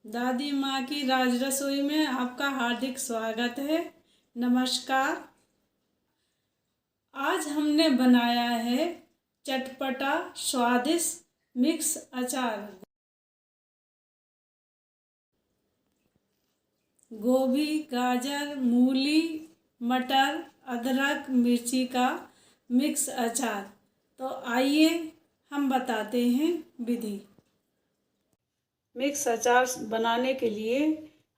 दादी माँ की राज रसोई में आपका हार्दिक स्वागत है। नमस्कार। आज हमने बनाया है चटपटा स्वादिष्ट मिक्स अचार। गोभी, गाजर, मूली, मटर, अदरक, मिर्ची का मिक्स अचार। तो आइए हम बताते हैं विधि। मिक्स अचार बनाने के लिए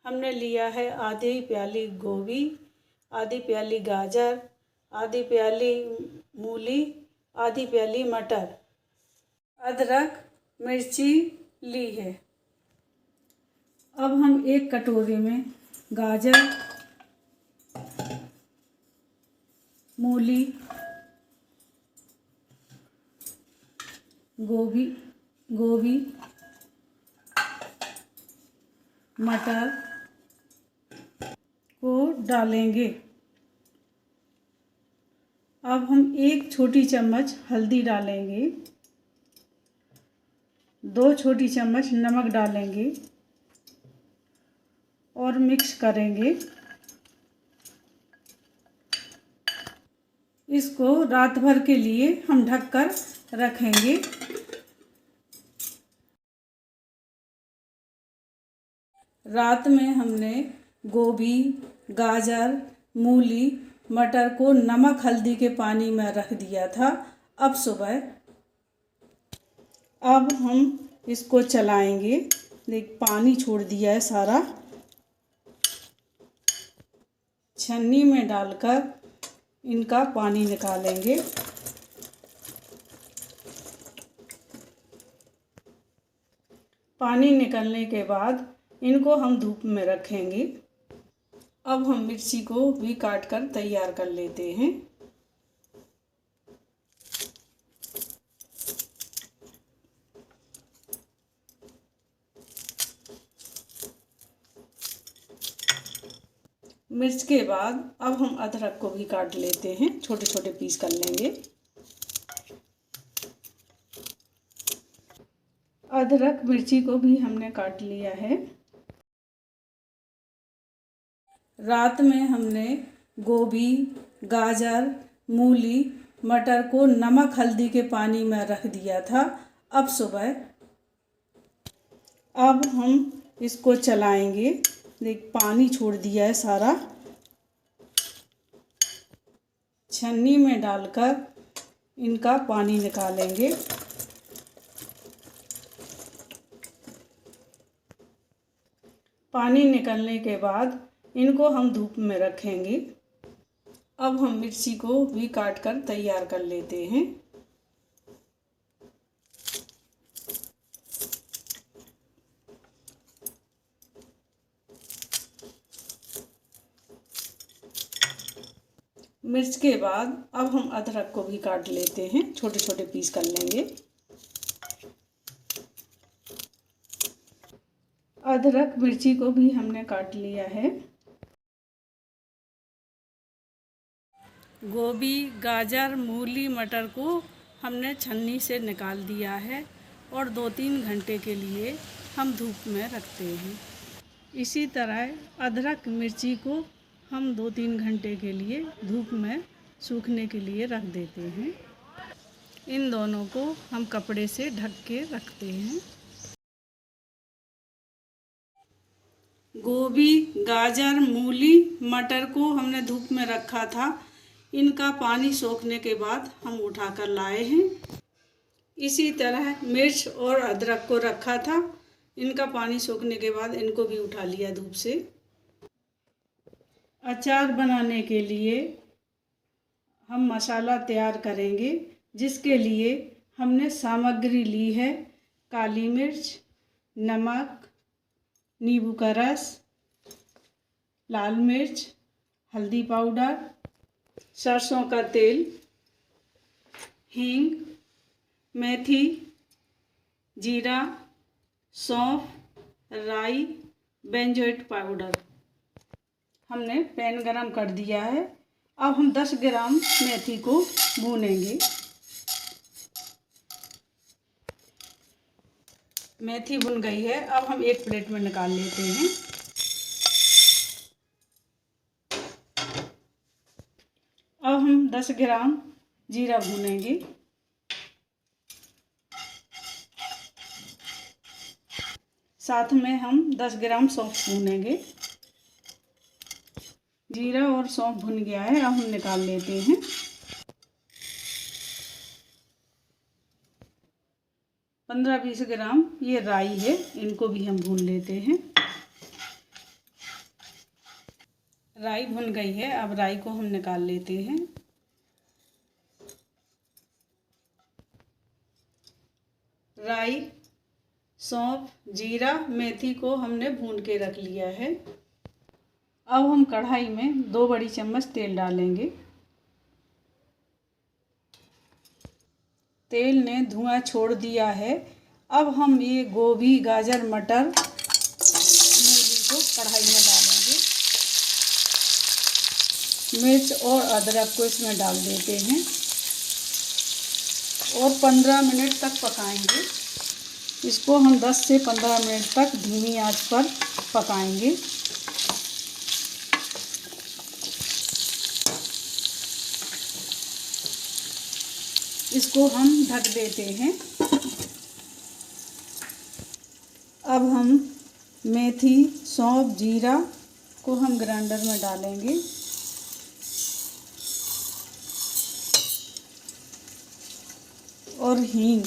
हमने लिया है आधी प्याली गोभी, आधी प्याली गाजर, आधी प्याली मूली, आधी प्याली मटर, अदरक, मिर्ची ली है। अब हम एक कटोरी में गाजर, मूली, गोभी, मटर को डालेंगे। अब हम एक छोटी चम्मच हल्दी डालेंगे, 2 छोटी चम्मच नमक डालेंगे और मिक्स करेंगे। इसको रात भर के लिए हम ढककर रखेंगे। रात में हमने गोभी, गाजर, मूली, मटर को नमक हल्दी के पानी में रख दिया था। अब सुबह अब हम इसको चलाएंगे। देख, पानी छोड़ दिया है सारा। छन्नी में डालकर इनका पानी निकालेंगे। पानी निकलने के बाद इनको हम धूप में रखेंगे। अब हम मिर्ची को भी काट कर तैयार कर लेते हैं। मिर्च के बाद अब हम अदरक को भी काट लेते हैं, छोटे छोटे पीस कर लेंगे। अदरक मिर्ची को भी हमने काट लिया है। रात में हमने गोभी, गाजर, मूली, मटर को नमक हल्दी के पानी में रख दिया था। अब सुबह अब हम इसको चलाएंगे। देख, पानी छोड़ दिया है सारा। छन्नी में डालकर इनका पानी निकालेंगे। पानी निकलने के बाद इनको हम धूप में रखेंगे। अब हम मिर्ची को भी काट कर तैयार कर लेते हैं। मिर्च के बाद अब हम अदरक को भी काट लेते हैं, छोटे छोटे पीस कर लेंगे। अदरक मिर्ची को भी हमने काट लिया है। गोभी, गाजर, मूली, मटर को हमने छन्नी से निकाल दिया है और 2-3 घंटे के लिए हम धूप में रखते हैं। इसी तरह अदरक मिर्ची को हम 2-3 घंटे के लिए धूप में सूखने के लिए रख देते हैं। इन दोनों को हम कपड़े से ढक के रखते हैं। गोभी, गाजर, मूली, मटर को हमने धूप में रखा था। इनका पानी सोखने के बाद हम उठाकर लाए हैं। इसी तरह मिर्च और अदरक को रखा था। इनका पानी सोखने के बाद इनको भी उठा लिया धूप से। अचार बनाने के लिए हम मसाला तैयार करेंगे, जिसके लिए हमने सामग्री ली है काली मिर्च, नमक, नींबू का रस, लाल मिर्च, हल्दी पाउडर, सरसों का तेल, हींग, मेथी, जीरा, सौंफ, राई, बेंजोएट पाउडर। हमने पैन गरम कर दिया है। अब हम 10 ग्राम मेथी को भूनेंगे। मेथी भुन गई है, अब हम एक प्लेट में निकाल लेते हैं। अब हम 10 ग्राम जीरा भूनेंगे। साथ में हम 10 ग्राम सौंफ भूनेंगे। जीरा और सौंफ भुन गया है, अब हम निकाल लेते हैं। पंद्रह 20 ग्राम ये राई है, इनको भी हम भून लेते हैं। राई भुन गई है, अब राई को हम निकाल लेते हैं। राई, सौंफ, जीरा, मेथी को हमने भून के रख लिया है। अब हम कढ़ाई में 2 बड़ी चम्मच तेल डालेंगे। तेल ने धुआं छोड़ दिया है। अब हम ये गोभी, गाजर, मटर, मूली को कढ़ाई में डालेंगे। मिर्च और अदरक को इसमें डाल देते हैं और 15 मिनट तक पकाएंगे। इसको हम 10 से 15 मिनट तक धीमी आंच पर पकाएंगे। इसको हम ढक देते हैं। अब हम मेथी, सौंफ, जीरा को हम ग्राइंडर में डालेंगे। और हींग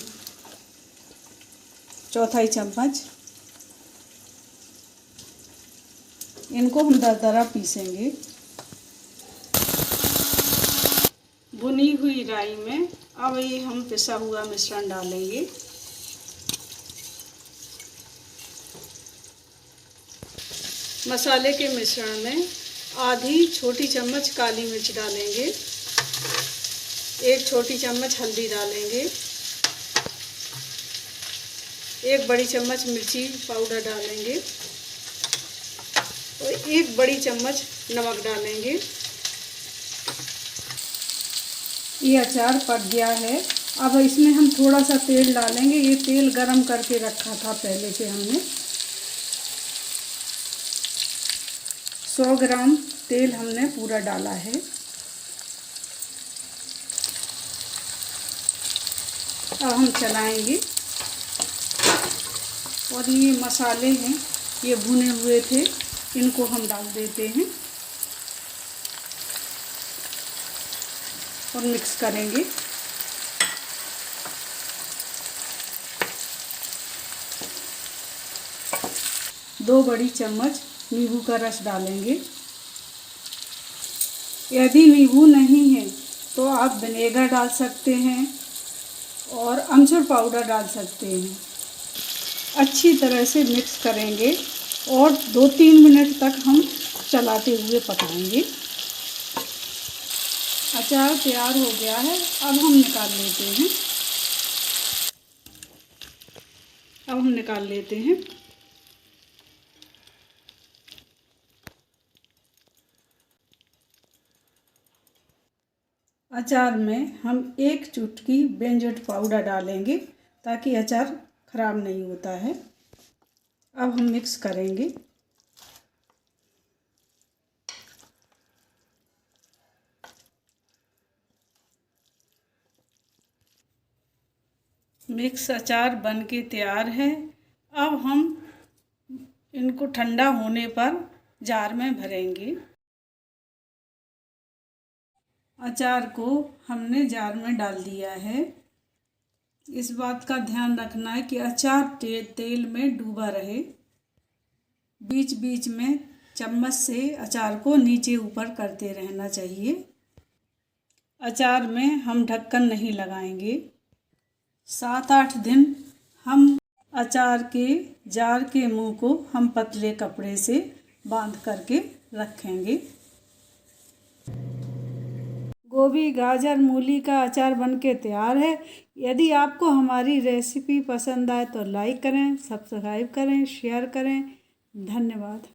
चौथाई चम्मच, इनको हम दरदरा पीसेंगे। भुनी हुई राई में अब ये हम पिसा हुआ मिश्रण डालेंगे। मसाले के मिश्रण में आधी छोटी चम्मच काली मिर्च डालेंगे। 1 छोटी चम्मच हल्दी डालेंगे। 1 बड़ी चम्मच मिर्ची पाउडर डालेंगे और 1 बड़ी चम्मच नमक डालेंगे। ये अचार पक गया है। अब इसमें हम थोड़ा सा तेल डालेंगे। ये तेल गरम करके रखा था पहले से हमने। 100 ग्राम तेल हमने पूरा डाला है। अब हम चलाएंगे और ये मसाले हैं, ये भुने हुए थे, इनको हम डाल देते हैं और मिक्स करेंगे। दो बड़ी चम्मच नींबू का रस डालेंगे। यदि नींबू नहीं है तो आप विनेगर डाल सकते हैं और अमचूर पाउडर डाल सकते हैं। अच्छी तरह से मिक्स करेंगे और 2-3 मिनट तक हम चलाते हुए पकाएंगे। अचार तैयार हो गया है, अब हम निकाल लेते हैं। अचार में हम 1 चुटकी बेंजोट पाउडर डालेंगे ताकि अचार खराब नहीं होता है। अब हम मिक्स करेंगे। मिक्स अचार बनके तैयार है। अब हम इनको ठंडा होने पर जार में भरेंगे। अचार को हमने जार में डाल दिया है। इस बात का ध्यान रखना है कि अचार तेल में डूबा रहे। बीच बीच में चम्मच से अचार को नीचे ऊपर करते रहना चाहिए। अचार में हम ढक्कन नहीं लगाएंगे। 7-8 दिन हम अचार के जार के मुंह को हम पतले कपड़े से बांध करके रखेंगे। गोभी, गाजर, मूली का अचार बनके तैयार है। यदि आपको हमारी रेसिपी पसंद आए तो लाइक करें, सब्सक्राइब करें, शेयर करें। धन्यवाद।